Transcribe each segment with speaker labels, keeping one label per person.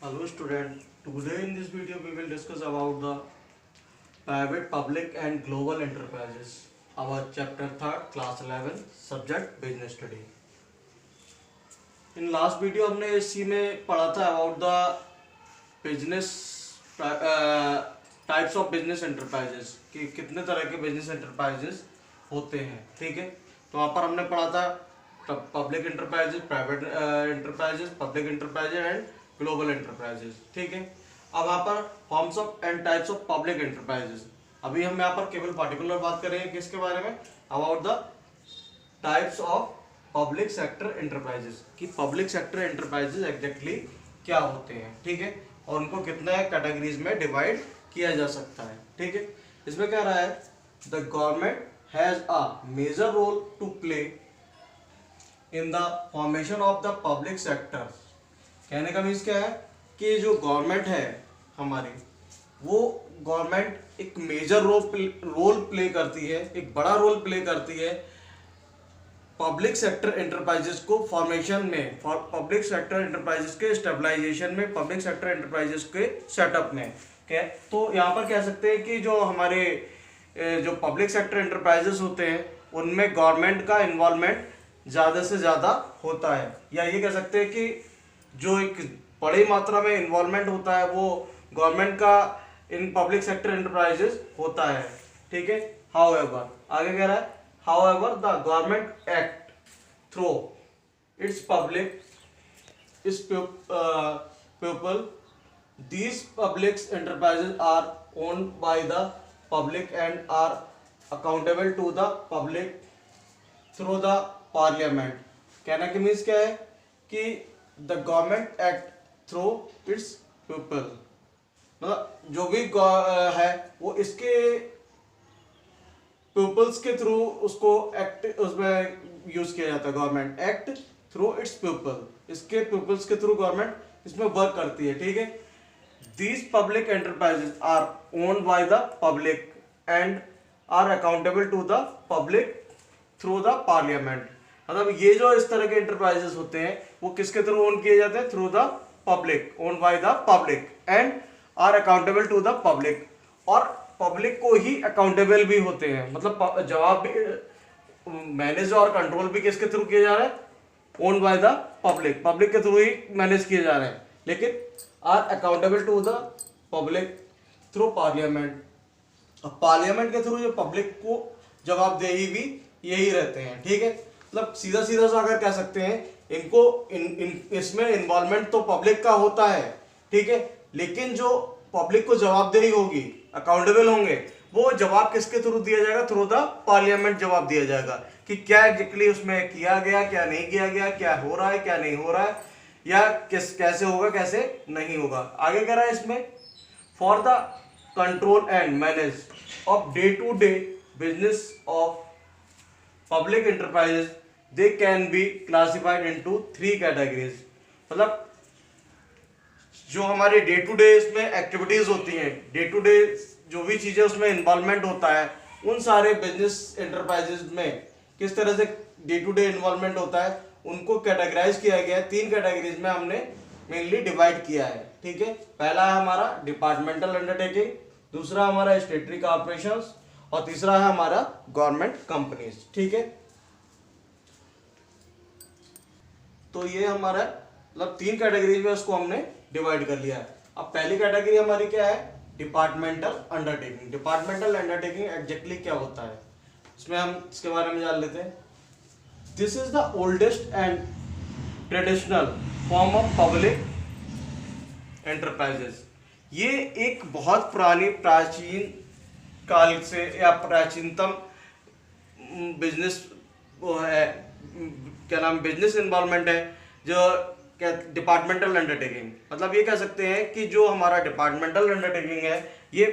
Speaker 1: Hello student, today in this video we will discuss about the private, public and global enterprises. Our chapter 3rd, class 11, subject business study. In last video हमने इसी में पढ़ा था about the business types of business enterprises कि कितने तरह के business enterprises होते हैं, ठीक है। तो वहाँ पर हमने पढ़ा था public enterprises, private enterprises, public enterprises and global enterprises, ठीक है। अब यहाँ पर forms of and types of public enterprises. अभी हम यहाँ पर केवल पार्टिकुलर बात करेंगे किसके बारे में, about the types of public sector enterprises कि पब्लिक सेक्टर एंटरप्राइजेस एग्जैक्टली क्या होते हैं, ठीक है, और उनको कितने कैटेगरीज में डिवाइड किया जा सकता है, ठीक है। इसमें कह रहा है the government has a major role to play in the formation of the public sector. कहने का मीन्स क्या है कि जो गवर्नमेंट है हमारी, वो गवर्नमेंट एक मेजर रोल प्ले करती है, एक बड़ा रोल प्ले करती है पब्लिक सेक्टर एंटरप्राइजेस को फॉर्मेशन में, पब्लिक सेक्टर एंटरप्राइजेस के स्टेबलाइजेशन में, पब्लिक सेक्टर एंटरप्राइजेस के सेटअप में। क्या तो यहाँ पर कह सकते हैं कि जो हमारे जो पब्लिक सेक्टर एंटरप्राइजेस होते हैं उनमें गवर्नमेंट का इन्वॉल्वमेंट ज़्यादा से ज़्यादा होता है, या ये कह सकते हैं कि जो एक बड़ी मात्रा में इन्वॉल्वमेंट होता है वो गवर्नमेंट का इन पब्लिक सेक्टर एंटरप्राइजेस होता है, ठीक है। हाउएवर आगे कह रहा है however the government act through its public is people these public enterprises are owned by the public and are accountable to the public through the parliament. कहना के मीन्स क्या है कि the government act through its people, मतलब जो भी है वो इसके पीपल्स के थ्रू उसको एक्ट उसमें यूज किया जाता है। Government act through its people, इसके पीपल्स के थ्रू गवर्नमेंट इसमें वर्क करती है, ठीक है। These public enterprises are owned by the public and are accountable to the public through the parliament. मतलब ये जो इस तरह के एंटरप्राइजेस होते हैं वो किसके थ्रू ओन किए जाते हैं, through the public, own by the public and are accountable to the public, और पब्लिक को ही अकाउंटेबल भी होते हैं, मतलब जवाब भी मैनेज और कंट्रोल भी किसके थ्रू किए जा रहे हैं, own by the public, public के थ्रू ही मैनेज किए जा रहे हैं, लेकिन are accountable to the public through parliament. अब पार्लियामेंट के थ्रू जो पब्लिक को जवाबदेही भी यही रहते हैं, ठीक है। मतलब सीधा सीधा सा अगर कह सकते हैं इनको इसमें इन्वॉल्वमेंट तो पब्लिक का होता है, ठीक है, लेकिन जो पब्लिक को जवाबदेही होगी, अकाउंटेबल होंगे, वो जवाब किसके थ्रू दिया जाएगा, थ्रू द पार्लियामेंट जवाब दिया जाएगा कि क्या एग्जैक्टली उसमें किया गया, क्या नहीं किया गया, क्या हो रहा है, क्या नहीं हो रहा है, या कैसे होगा, कैसे नहीं होगा। आगे कह रहा है इसमें for the control and manage of day to day business of public enterprises they can be classified into 3 categories. मतलब जो हमारे डे टू डे इसमें एक्टिविटीज होती हैं, डे टू डे जो भी चीजें उसमें इन्वॉल्वमेंट होता है, उन सारे बिजनेस एंटरप्राइजेस में किस तरह से डे टू डे इन्वॉल्वमेंट होता है उनको कैटेगराइज किया गया है। 3 कैटेगरीज में हमने मेनली डिवाइड किया है, ठीक है। पहला है हमारा डिपार्टमेंटल अंडरटेकिंग, दूसरा हमारा स्टेटरी कॉर्पोरेशंस, और तीसरा है हमारा गवर्नमेंट कंपनीज, ठीक है। तो ये हमारा मतलब 3 कैटेगरीज में उसको हमने डिवाइड कर लिया है। अब पहली कैटेगरी हमारी क्या है, departmental undertaking. Departmental undertaking exactly क्या होता है, इसमें हम इसके बारे में जान लेते हैं। This is the oldest and traditional form of public enterprises. ये एक बहुत पुरानी प्राचीन काल से या प्राचीनतम बिजनेस वो है, क्या नाम, बिजनेस इन्वॉल्वमेंट है जो क्या डिपार्टमेंटल अंडरटेकिंग। मतलब ये कह सकते हैं कि जो हमारा डिपार्टमेंटल अंडरटेकिंग है ये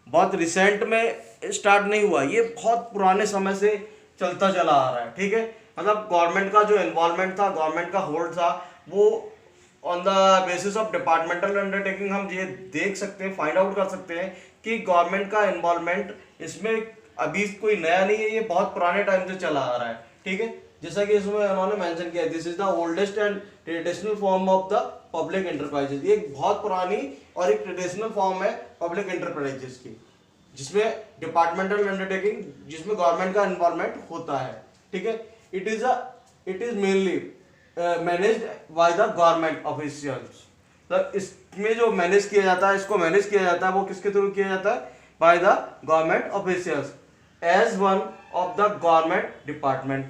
Speaker 1: बहुत रिसेंट में स्टार्ट नहीं हुआ, ये बहुत पुराने समय से चलता चला आ रहा है, ठीक है। मतलब गवर्नमेंट का जो इन्वॉल्वमेंट था, गवर्नमेंट का होल्ड था, वो on the basis of departmental undertaking हम ये देख सकते हैं, फाइंड आउट कर सकते हैं कि गवर्नमेंट का इन्वॉल्वमेंट इसमें अभी कोई नया नहीं है, ये बहुत पुराने टाइम से चला आ रहा है, ठीक है। जैसा कि इसमें उन्होंने मेंशन किया, this is the oldest and traditional form of the public enterprises. ये एक बहुत पुरानी और एक ट्रेडिशनल फॉर्म है पब्लिक एंटरप्राइजेज की, जिसमें डिपार्टमेंटल अंडरटेकिंग, जिसमें गवर्नमेंट का इन्वॉल्वमेंट होता है, ठीक है। It is mainly managed by the government officials. तो इसमें जो मैनेज किया जाता है, इसको मैनेज किया जाता है, वो किसके थ्रू किया जाता है? By the government officials as one of the government department,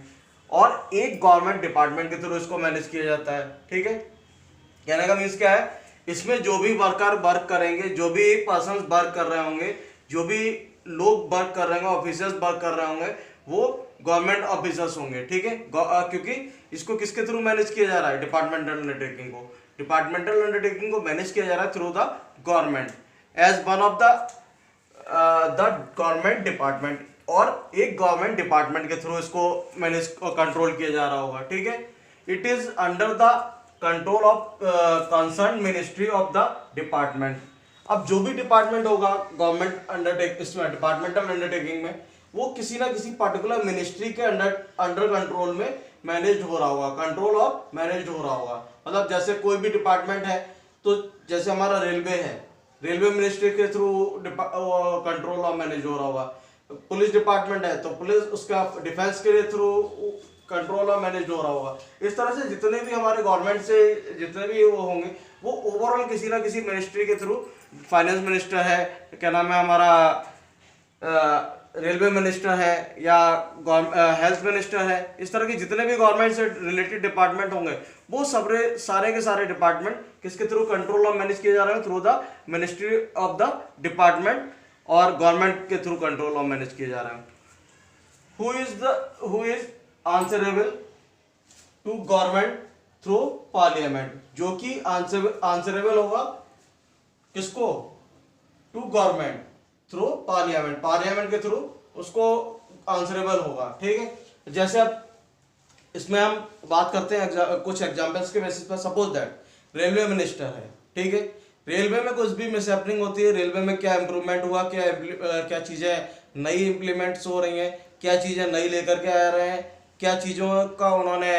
Speaker 1: और एक गवर्नमेंट डिपार्टमेंट के थ्रू इसको मैनेज किया जाता है, ठीक है। कहने का मीन्स क्या है? इसमें जो भी वर्कर वर्क करेंगे, जो भी पर्सन वर्क कर रहे होंगे, जो भी लोग वर्क कर रहे होंगे, ऑफिसर्स वर्क कर रहे होंगे, वो गवर्नमेंट ऑफिसर्स होंगे, ठीक है। क्योंकि इसको किसके थ्रू मैनेज किया जा रहा है? डिपार्टमेंटल अंडरटेकिंग को। डिपार्टमेंटल अंडरटेकिंग को मैनेज किया जा रहा है through the government as one of the government department, और एक गवर्नमेंट डिपार्टमेंट के थ्रू इसको मैनेज कंट्रोल किया जा रहा होगा, ठीक है। It is under the control of concern ministry of the department. अब जो भी डिपार्टमेंट होगा गवर्नमेंट इसमें डिपार्टमेंटल अंडरटेकिंग में, वो किसी ना किसी पर्टिकुलर मिनिस्ट्री के अंडर कंट्रोल में मैनेज हो रहा होगा, कंट्रोल और मैनेज हो रहा होगा। मतलब जैसे कोई भी डिपार्टमेंट है, तो जैसे हमारा रेलवे है, रेलवे मिनिस्ट्री के थ्रू कंट्रोल और मैनेज हो रहा होगा। पुलिस डिपार्टमेंट है, तो पुलिस उसका डिफेंस के थ्रू कंट्रोल और मैनेज हो रहा होगा। इस तरह से जितने भी हमारे गवर्नमेंट से जितने भी वो होंगे, वो ओवरऑल किसी ना किसी मिनिस्ट्री के थ्रू, फाइनेंस मिनिस्टर है, क्या नाम है हमारा, रेलवे मिनिस्टर है, या हेल्थ मिनिस्टर है, इस तरह के जितने भी गवर्नमेंट से रिलेटेड डिपार्टमेंट होंगे, वो सारे के सारे डिपार्टमेंट किसके थ्रू कंट्रोल और मैनेज किए जा रहे हैं? Through the ministry of the department, और गवर्नमेंट के थ्रू कंट्रोल और मैनेज किए जा रहे हैं। Who is answerable to government through parliament, जो कि आंसरेबल होगा किसको? To government through parliament, parliament के थ्रू उसको आंसरेबल होगा, ठीक है। जैसे अब इसमें हम बात करते हैं कुछ एग्जांपल्स के बेसिस पर। सपोज दैट रेलवे मिनिस्टर है, ठीक है। रेलवे में कुछ भी मिसहैपनिंग होती है, रेलवे में क्या इंप्रूवमेंट हुआ, क्या चीज़ें नई इम्प्लीमेंट्स हो रही हैं, क्या चीज़ें नई लेकर के आ रहे हैं, क्या चीज़ों का उन्होंने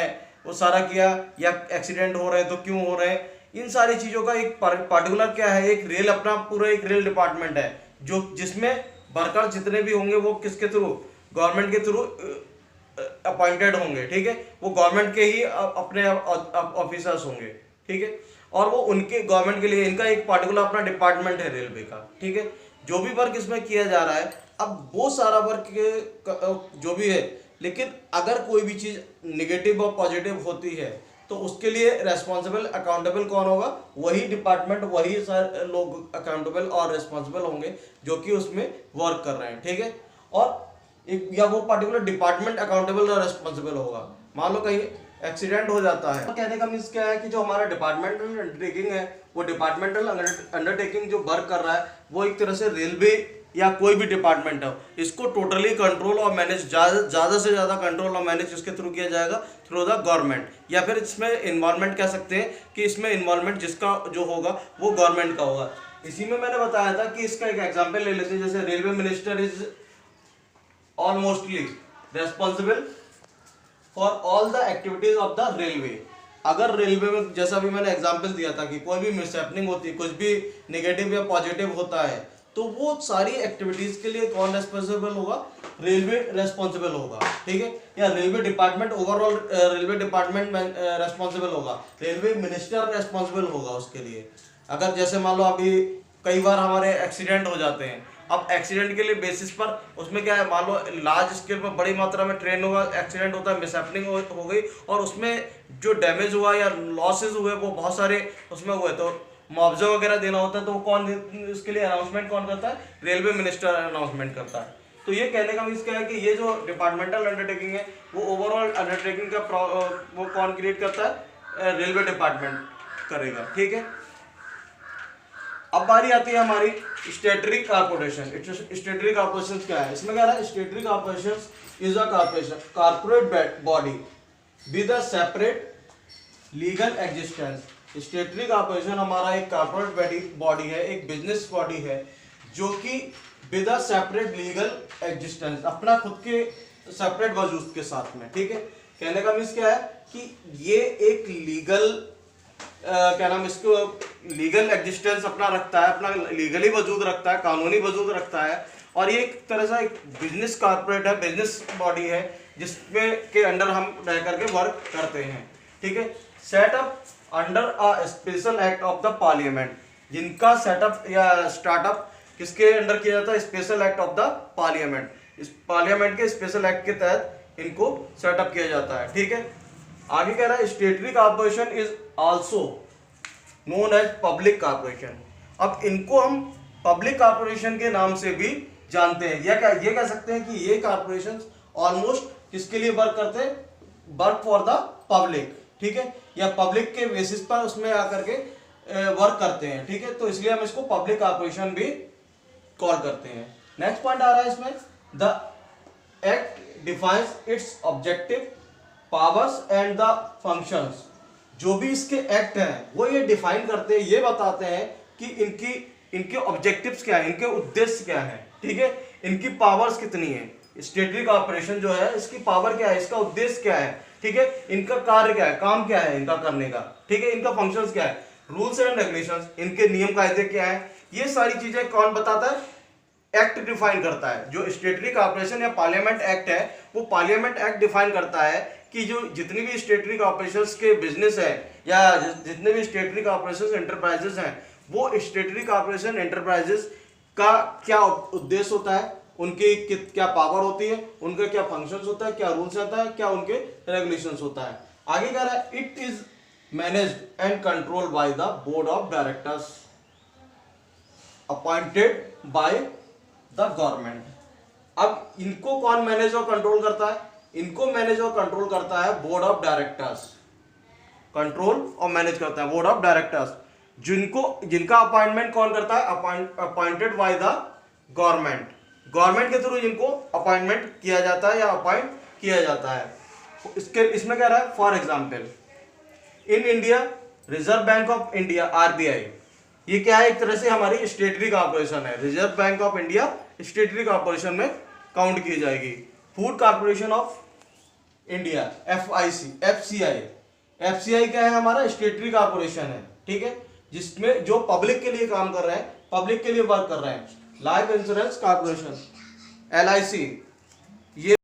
Speaker 1: वो सारा किया, या एक्सीडेंट हो रहे हैं तो क्यों हो रहे हैं, इन सारी चीज़ों का एक पर्टिकुलर क्या है, एक रेल अपना पूरा एक रेल डिपार्टमेंट है, जो जिसमें वर्कर जितने भी होंगे वो किसके थ्रू? गवर्नमेंट के थ्रू अपॉइंटेड होंगे, ठीक है। वो गवर्नमेंट के ही अपने ऑफिसर्स होंगे, ठीक है। और वो उनके गवर्नमेंट के लिए इनका एक पर्टिकुलर अपना डिपार्टमेंट है रेलवे का, ठीक है। जो भी वर्क इसमें किया जा रहा है, अब वो सारा वर्क जो भी है, लेकिन अगर कोई भी चीज़ निगेटिव और पॉजिटिव होती है, तो उसके लिए रेस्पॉन्सिबल अकाउंटेबल कौन होगा? वही डिपार्टमेंट, वही सारे लोग अकाउंटेबल और रेस्पॉन्सिबल होंगे जो कि उसमें वर्क कर रहे हैं, ठीक है। और या वो पर्टिकुलर डिपार्टमेंट अकाउंटेबल और रेस्पॉन्सिबल होगा। मान लो कहीं एक्सीडेंट हो जाता है, तो कहने का मीन्स क्या है कि जो हमारा डिपार्टमेंटल अंडरटेकिंग है, वो डिपार्टमेंटल अंडरटेकिंग जो वर्क कर रहा है, वो एक तरह से रेलवे या कोई भी डिपार्टमेंट हो, इसको टोटली कंट्रोल और मैनेज, ज़्यादा से ज़्यादा कंट्रोल और मैनेज किसके थ्रू किया जाएगा? Through the government. या फिर इसमें इन्वॉल्वमेंट कह सकते हैं कि इसमें इन्वॉल्वमेंट जिसका जो होगा वो गवर्नमेंट का होगा। इसी में मैंने बताया था कि इसका एक एग्जाम्पल ले लेते हैं। जैसे railway minister is almostly responsible for all the activities of the railway. अगर रेलवे में, जैसा भी मैंने एग्जांपल दिया था कि कोई भी मिसहैपनिंग होती है, कुछ भी नेगेटिव या पॉजिटिव होता है, तो वो सारी एक्टिविटीज के लिए कौन रेस्पॉन्सिबल होगा? रेलवे रेस्पॉन्सिबल होगा, ठीक है। या railway department, overall railway department responsible होगा, रेलवे मिनिस्टर रेस्पॉन्सिबल होगा उसके लिए। अगर जैसे मान लो अभी कई बार हमारे एक्सीडेंट हो जाते हैं, अब एक्सीडेंट के लिए बेसिस पर उसमें क्या है, मान लो लार्ज स्केल पर बड़ी मात्रा में ट्रेन होगा, एक्सीडेंट होता है, मिसहैपनिंग हो गई, और उसमें जो डैमेज हुआ या लॉसेज हुए वो बहुत सारे उसमें हुए, तो मुआवजा वगैरह देना होता है, तो कौन इसके लिए अनाउंसमेंट कौन करता है? रेलवे मिनिस्टर अनाउंसमेंट करता है। तो ये कहने का मीन्स क्या है कि ये जो डिपार्टमेंटल अंडरटेकिंग है, वो ओवरऑल अंडरटेकिंग का वो कौन क्रिएट करता है? रेलवे डिपार्टमेंट करेगा, ठीक है। अब बारी आती है हमारी स्टेटरी कॉर्पोरेशन। स्टेटरी कॉर्पोरेशन क्या है? इसमें क्या है? Statutory corporation is a corporate body with a separate legal existence. स्टेटरी corporation हमारा एक कॉर्पोरेट बॉडी है, एक बिजनेस बॉडी है, जो कि with a separate legal existence, अपना खुद के सेपरेट वजूद के साथ में, ठीक है। कहने का मीन्स क्या है कि ये एक लीगल क्या नाम इसको लीगल एग्जिस्टेंस अपना रखता है, अपना लीगली वजूद रखता है, कानूनी वजूद रखता है, और ये एक तरह से एक बिजनेस कॉर्पोरेट है, बिजनेस बॉडी है जिसमें के अंडर हम रह करके वर्क करते हैं। ठीक है, setup under a special act of the parliament, जिनका सेटअप या स्टार्टअप किसके अंडर किया जाता है? Special act of the parliament. इस पार्लियामेंट के स्पेशल एक्ट के तहत इनको सेटअप किया जाता है। ठीक है, आगे कह रहा है statutory corporation is also known as public corporation. अब इनको हम पब्लिक कॉर्पोरेशन के नाम से भी जानते हैं, या क्या ये कह सकते हैं कि ये कॉर्पोरेशन ऑलमोस्ट किसके लिए वर्क करते हैं? Work for the public. ठीक है, या पब्लिक के बेसिस पर उसमें आकर के वर्क करते हैं। ठीक है, तो इसलिए हम इसको पब्लिक कॉर्पोरेशन भी कॉल करते हैं। नेक्स्ट पॉइंट आ रहा है इसमें, the act defines it's objective, powers and the functions. जो भी इसके एक्ट हैं वो ये डिफाइन करते हैं, ये बताते हैं कि इनके ऑब्जेक्टिव्स क्या है, इनके उद्देश्य क्या है। ठीक है, इनकी पावर्स कितनी है, स्टेटरी कॉर्पोरेशन जो है इसकी पावर क्या है, इसका उद्देश्य क्या है। ठीक है, इनका कार्य क्या है, काम क्या है इनका करने का। ठीक है, इनका फंक्शंस क्या है, रूल्स एंड रेगुलेशंस, इनके नियम कायदे क्या है, ये सारी चीजें कौन बताता है? एक्ट डिफाइन करता है। जो स्टेटरी कॉर्पोरेशन या पार्लियामेंट एक्ट है वो पार्लियामेंट एक्ट डिफाइन करता है कि जो जितनी भी स्टेटरी कॉर्पोरेशंस के बिजनेस है या जितने भी स्टेटरी कॉर्पोरेशंस एंटरप्राइजेस हैं, वो स्टेटरी कॉर्पोरेशन एंटरप्राइजेस का क्या उद्देश्य होता है, उनकी क्या पावर होती है, उनका क्या फंक्शंस होता है, क्या रूल्स होता है, क्या उनके रेगुलेशंस होता है। आगे कह रहा है it is managed and controlled by the board of directors appointed by the government. अब इनको कौन मैनेज और कंट्रोल करता है? इनको मैनेज और कंट्रोल करता है बोर्ड ऑफ डायरेक्टर्स। कंट्रोल और मैनेज करता है बोर्ड ऑफ डायरेक्टर्स, जिनका अपॉइंटमेंट कौन करता है? Appointed by the government. Government के थ्रू जिनको अपॉइंटमेंट किया जाता है या अपॉइंट किया जाता है। इसमें कह रहा है for example in India reserve bank of India RBI, ये क्या है? एक तरह से हमारी स्टेटरी कॉर्पोरेशन है। Reserve bank of India स्टेटरी corporation में काउंट की जाएगी। Food corporation of India FCI क्या है? हमारा स्टेटरी कॉर्पोरेशन है। ठीक है, जिसमें जो पब्लिक के लिए काम कर रहे हैं, पब्लिक के लिए वर्क कर रहे हैं। लाइफ इंश्योरेंस कॉर्पोरेशन LIC, ये